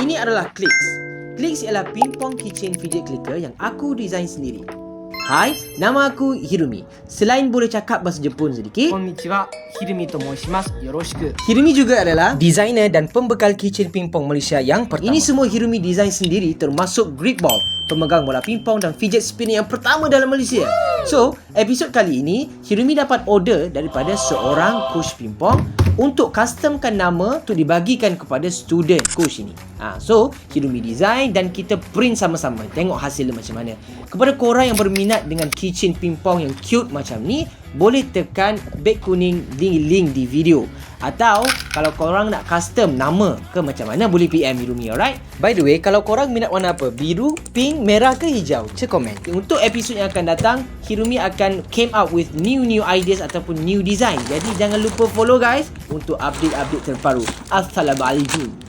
Ini adalah Clicks. Clicks ialah ping-pong keychain fidget clicker yang aku design sendiri. Hai, nama aku Hirumi. Selain boleh cakap bahasa Jepun sedikit, こんにちは、ひるみと申します。よろしく。 Hirumi juga adalah Designer dan pembekal keychain pingpong Malaysia yang pertama. Ini semua Hirumi design sendiri termasuk grip ball, pemegang bola pingpong dan fidget spinner yang pertama dalam Malaysia. So, episod kali ini, Hirumi dapat order daripada seorang coach pingpong untuk customkan nama untuk dibagikan kepada student coach ini. So, Hirumi design dan kita print sama-sama. Tengok hasilnya macam mana. Kepada korang yang berminat dengan keychain pingpong yang cute macam ni, boleh tekan beg kuning link di video. Atau kalau korang nak custom nama ke macam mana, boleh PM Hirumi, alright? By the way, kalau korang minat warna apa? Biru, pink, merah ke hijau? Cek komen. Untuk episod yang akan datang, Hirumi akan came up with new ideas ataupun new design. Jadi jangan lupa follow guys untuk update-update terbaru. Assalamualaikum.